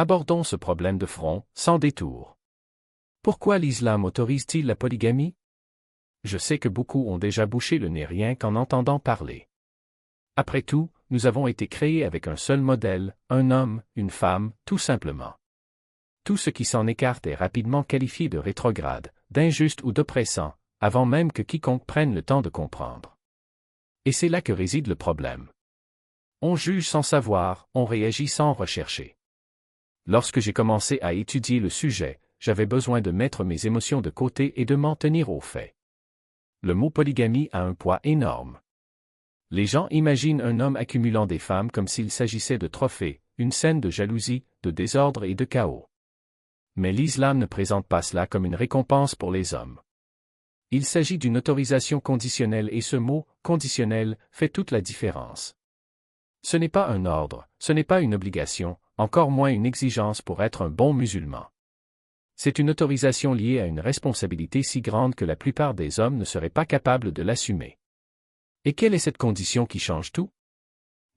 Abordons ce problème de front, sans détour. Pourquoi l'islam autorise-t-il la polygamie? Je sais que beaucoup ont déjà bouché le nez rien qu'en entendant parler. Après tout, nous avons été créés avec un seul modèle, un homme, une femme, tout simplement. Tout ce qui s'en écarte est rapidement qualifié de rétrograde, d'injuste ou d'oppressant, avant même que quiconque prenne le temps de comprendre. Et c'est là que réside le problème. On juge sans savoir, on réagit sans rechercher. Lorsque j'ai commencé à étudier le sujet, j'avais besoin de mettre mes émotions de côté et de m'en tenir aux faits. Le mot polygamie a un poids énorme. Les gens imaginent un homme accumulant des femmes comme s'il s'agissait de trophées, une scène de jalousie, de désordre et de chaos. Mais l'islam ne présente pas cela comme une récompense pour les hommes. Il s'agit d'une autorisation conditionnelle et ce mot, conditionnel, fait toute la différence. Ce n'est pas un ordre, ce n'est pas une obligation, encore moins une exigence pour être un bon musulman. C'est une autorisation liée à une responsabilité si grande que la plupart des hommes ne seraient pas capables de l'assumer. Et quelle est cette condition qui change tout?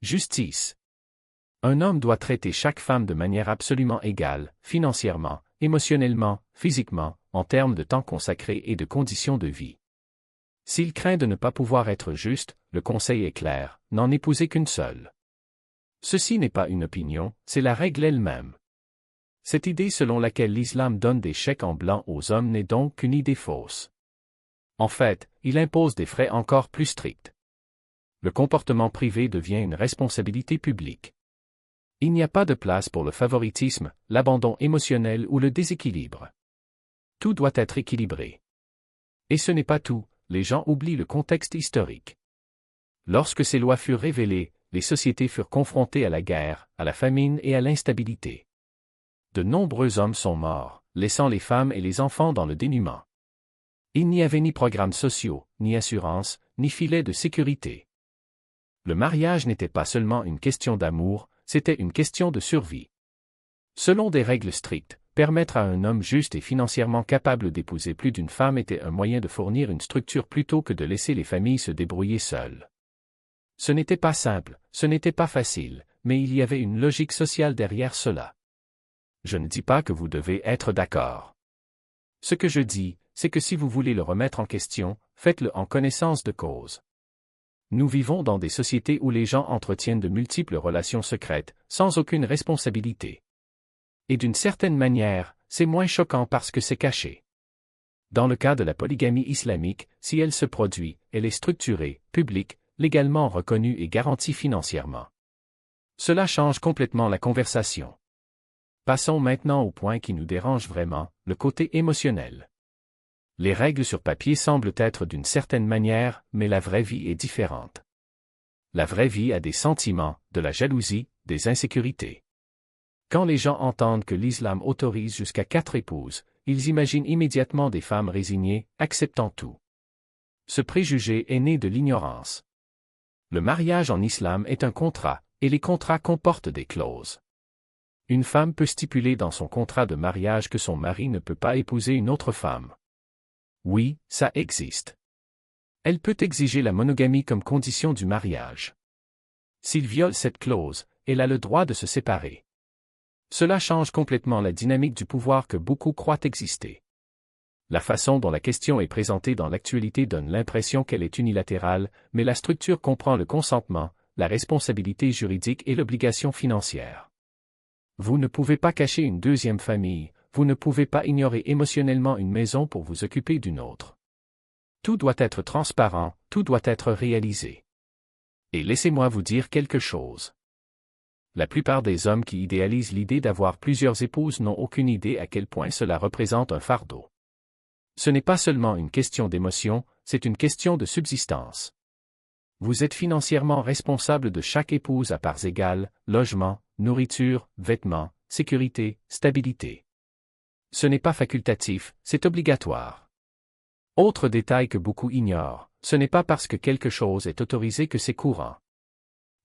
Justice. Un homme doit traiter chaque femme de manière absolument égale, financièrement, émotionnellement, physiquement, en termes de temps consacré et de conditions de vie. S'il craint de ne pas pouvoir être juste, le conseil est clair, n'en épousez qu'une seule. Ceci n'est pas une opinion, c'est la règle elle-même. Cette idée selon laquelle l'islam donne des chèques en blanc aux hommes n'est donc qu'une idée fausse. En fait, il impose des frais encore plus stricts. Le comportement privé devient une responsabilité publique. Il n'y a pas de place pour le favoritisme, l'abandon émotionnel ou le déséquilibre. Tout doit être équilibré. Et ce n'est pas tout, les gens oublient le contexte historique. Lorsque ces lois furent révélées, les sociétés furent confrontées à la guerre, à la famine et à l'instabilité. De nombreux hommes sont morts, laissant les femmes et les enfants dans le dénuement. Il n'y avait ni programmes sociaux, ni assurance, ni filet de sécurité. Le mariage n'était pas seulement une question d'amour, c'était une question de survie. Selon des règles strictes, permettre à un homme juste et financièrement capable d'épouser plus d'une femme était un moyen de fournir une structure plutôt que de laisser les familles se débrouiller seules. Ce n'était pas simple, ce n'était pas facile, mais il y avait une logique sociale derrière cela. Je ne dis pas que vous devez être d'accord. Ce que je dis, c'est que si vous voulez le remettre en question, faites-le en connaissance de cause. Nous vivons dans des sociétés où les gens entretiennent de multiples relations secrètes, sans aucune responsabilité. Et d'une certaine manière, c'est moins choquant parce que c'est caché. Dans le cas de la polygamie islamique, si elle se produit, elle est structurée, publique, légalement reconnue et garantie financièrement. Cela change complètement la conversation. Passons maintenant au point qui nous dérange vraiment, le côté émotionnel. Les règles sur papier semblent être d'une certaine manière, mais la vraie vie est différente. La vraie vie a des sentiments, de la jalousie, des insécurités. Quand les gens entendent que l'islam autorise jusqu'à 4 épouses, ils imaginent immédiatement des femmes résignées, acceptant tout. Ce préjugé est né de l'ignorance. Le mariage en islam est un contrat, et les contrats comportent des clauses. Une femme peut stipuler dans son contrat de mariage que son mari ne peut pas épouser une autre femme. Oui, ça existe. Elle peut exiger la monogamie comme condition du mariage. S'il viole cette clause, elle a le droit de se séparer. Cela change complètement la dynamique du pouvoir que beaucoup croient exister. La façon dont la question est présentée dans l'actualité donne l'impression qu'elle est unilatérale, mais la structure comprend le consentement, la responsabilité juridique et l'obligation financière. Vous ne pouvez pas cacher une deuxième famille, vous ne pouvez pas ignorer émotionnellement une maison pour vous occuper d'une autre. Tout doit être transparent, tout doit être réalisé. Et laissez-moi vous dire quelque chose. La plupart des hommes qui idéalisent l'idée d'avoir plusieurs épouses n'ont aucune idée à quel point cela représente un fardeau. Ce n'est pas seulement une question d'émotion, c'est une question de subsistance. Vous êtes financièrement responsable de chaque épouse à parts égales, logement, nourriture, vêtements, sécurité, stabilité. Ce n'est pas facultatif, c'est obligatoire. Autre détail que beaucoup ignorent, ce n'est pas parce que quelque chose est autorisé que c'est courant.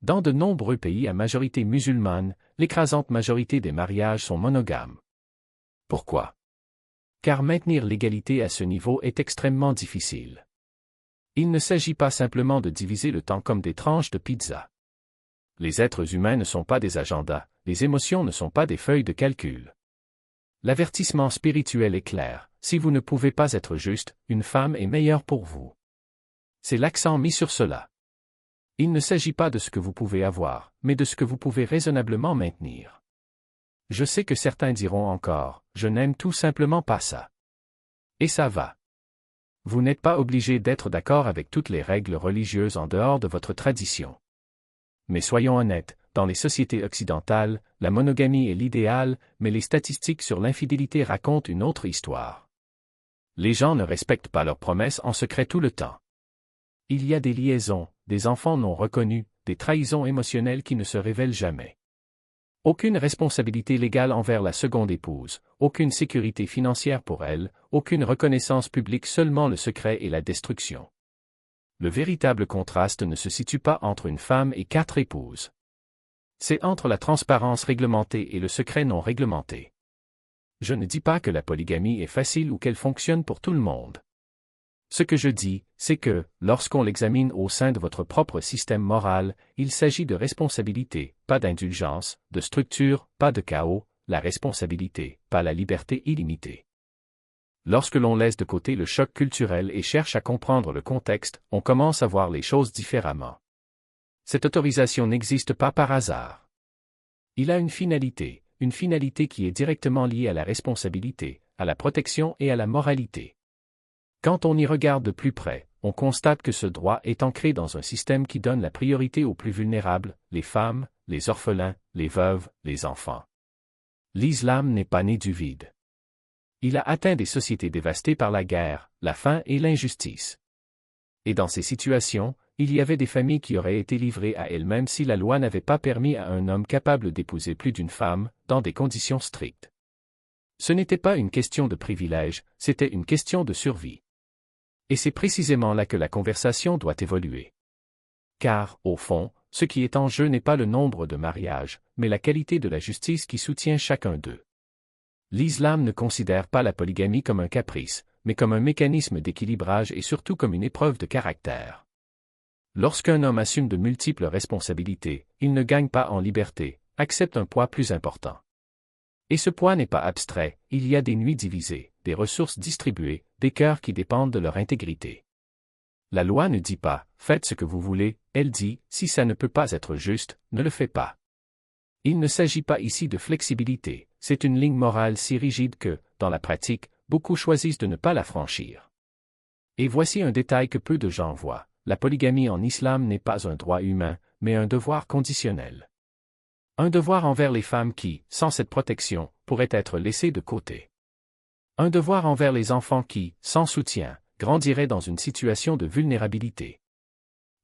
Dans de nombreux pays à majorité musulmane, l'écrasante majorité des mariages sont monogames. Pourquoi? Car maintenir l'égalité à ce niveau est extrêmement difficile. Il ne s'agit pas simplement de diviser le temps comme des tranches de pizza. Les êtres humains ne sont pas des agendas, les émotions ne sont pas des feuilles de calcul. L'avertissement spirituel est clair, si vous ne pouvez pas être juste, une femme est meilleure pour vous. C'est l'accent mis sur cela. Il ne s'agit pas de ce que vous pouvez avoir, mais de ce que vous pouvez raisonnablement maintenir. Je sais que certains diront encore, je n'aime tout simplement pas ça. Et ça va. Vous n'êtes pas obligé d'être d'accord avec toutes les règles religieuses en dehors de votre tradition. Mais soyons honnêtes, dans les sociétés occidentales, la monogamie est l'idéal, mais les statistiques sur l'infidélité racontent une autre histoire. Les gens ne respectent pas leurs promesses en secret tout le temps. Il y a des liaisons, des enfants non reconnus, des trahisons émotionnelles qui ne se révèlent jamais. Aucune responsabilité légale envers la seconde épouse, aucune sécurité financière pour elle, aucune reconnaissance publique, seulement le secret et la destruction. Le véritable contraste ne se situe pas entre une femme et 4 épouses. C'est entre la transparence réglementée et le secret non réglementé. Je ne dis pas que la polygamie est facile ou qu'elle fonctionne pour tout le monde. Ce que je dis, c'est que, lorsqu'on l'examine au sein de votre propre système moral, il s'agit de responsabilité, pas d'indulgence, de structure, pas de chaos, la responsabilité, pas la liberté illimitée. Lorsque l'on laisse de côté le choc culturel et cherche à comprendre le contexte, on commence à voir les choses différemment. Cette autorisation n'existe pas par hasard. Il a une finalité qui est directement liée à la responsabilité, à la protection et à la moralité. Quand on y regarde de plus près, on constate que ce droit est ancré dans un système qui donne la priorité aux plus vulnérables, les femmes, les orphelins, les veuves, les enfants. L'islam n'est pas né du vide. Il a atteint des sociétés dévastées par la guerre, la faim et l'injustice. Et dans ces situations, il y avait des familles qui auraient été livrées à elles-mêmes si la loi n'avait pas permis à un homme capable d'épouser plus d'une femme, dans des conditions strictes. Ce n'était pas une question de privilège, c'était une question de survie. Et c'est précisément là que la conversation doit évoluer. Car, au fond, ce qui est en jeu n'est pas le nombre de mariages, mais la qualité de la justice qui soutient chacun d'eux. L'islam ne considère pas la polygamie comme un caprice, mais comme un mécanisme d'équilibrage et surtout comme une épreuve de caractère. Lorsqu'un homme assume de multiples responsabilités, il ne gagne pas en liberté, accepte un poids plus important. Et ce poids n'est pas abstrait, il y a des nuits divisées, des ressources distribuées, des cœurs qui dépendent de leur intégrité. La loi ne dit pas « faites ce que vous voulez », elle dit « si ça ne peut pas être juste, ne le faites pas ». Il ne s'agit pas ici de flexibilité, c'est une ligne morale si rigide que, dans la pratique, beaucoup choisissent de ne pas la franchir. Et voici un détail que peu de gens voient, la polygamie en islam n'est pas un droit humain, mais un devoir conditionnel. Un devoir envers les femmes qui, sans cette protection, pourraient être laissées de côté. Un devoir envers les enfants qui, sans soutien, grandiraient dans une situation de vulnérabilité.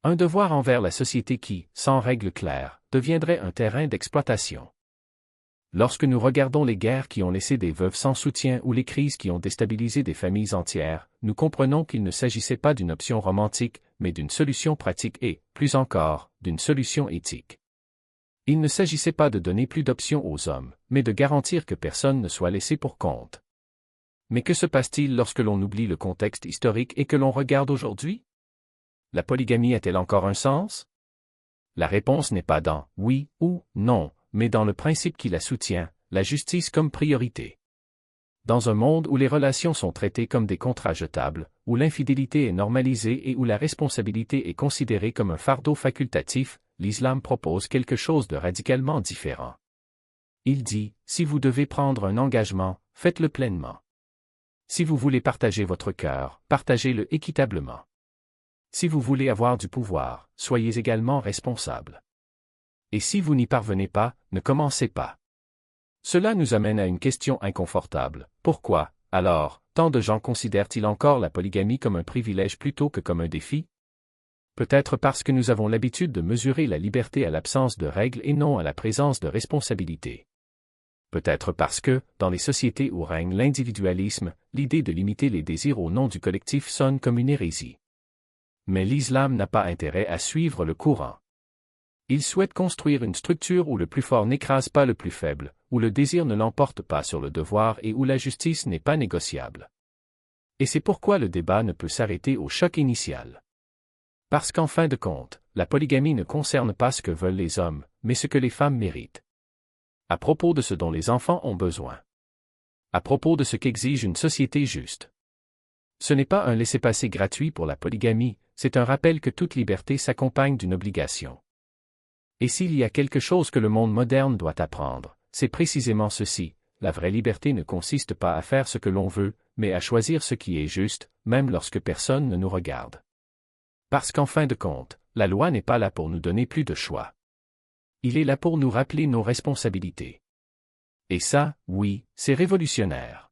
Un devoir envers la société qui, sans règles claires, deviendrait un terrain d'exploitation. Lorsque nous regardons les guerres qui ont laissé des veuves sans soutien ou les crises qui ont déstabilisé des familles entières, nous comprenons qu'il ne s'agissait pas d'une option romantique, mais d'une solution pratique et, plus encore, d'une solution éthique. Il ne s'agissait pas de donner plus d'options aux hommes, mais de garantir que personne ne soit laissé pour compte. Mais que se passe-t-il lorsque l'on oublie le contexte historique et que l'on regarde aujourd'hui? La polygamie a-t-elle encore un sens? La réponse n'est pas dans « oui » ou « non », mais dans le principe qui la soutient, la justice comme priorité. Dans un monde où les relations sont traitées comme des contrats jetables, où l'infidélité est normalisée et où la responsabilité est considérée comme un fardeau facultatif, l'islam propose quelque chose de radicalement différent. Il dit, si vous devez prendre un engagement, faites-le pleinement. Si vous voulez partager votre cœur, partagez-le équitablement. Si vous voulez avoir du pouvoir, soyez également responsable. Et si vous n'y parvenez pas, ne commencez pas. Cela nous amène à une question inconfortable. Pourquoi, alors, tant de gens considèrent-ils encore la polygamie comme un privilège plutôt que comme un défi? Peut-être parce que nous avons l'habitude de mesurer la liberté à l'absence de règles et non à la présence de responsabilités. Peut-être parce que, dans les sociétés où règne l'individualisme, l'idée de limiter les désirs au nom du collectif sonne comme une hérésie. Mais l'islam n'a pas intérêt à suivre le courant. Il souhaite construire une structure où le plus fort n'écrase pas le plus faible, où le désir ne l'emporte pas sur le devoir et où la justice n'est pas négociable. Et c'est pourquoi le débat ne peut s'arrêter au choc initial. Parce qu'en fin de compte, la polygamie ne concerne pas ce que veulent les hommes, mais ce que les femmes méritent. À propos de ce dont les enfants ont besoin. À propos de ce qu'exige une société juste. Ce n'est pas un laissez-passer gratuit pour la polygamie, c'est un rappel que toute liberté s'accompagne d'une obligation. Et s'il y a quelque chose que le monde moderne doit apprendre, c'est précisément ceci: la vraie liberté ne consiste pas à faire ce que l'on veut, mais à choisir ce qui est juste, même lorsque personne ne nous regarde. Parce qu'en fin de compte, la loi n'est pas là pour nous donner plus de choix. Il est là pour nous rappeler nos responsabilités. Et ça, oui, c'est révolutionnaire.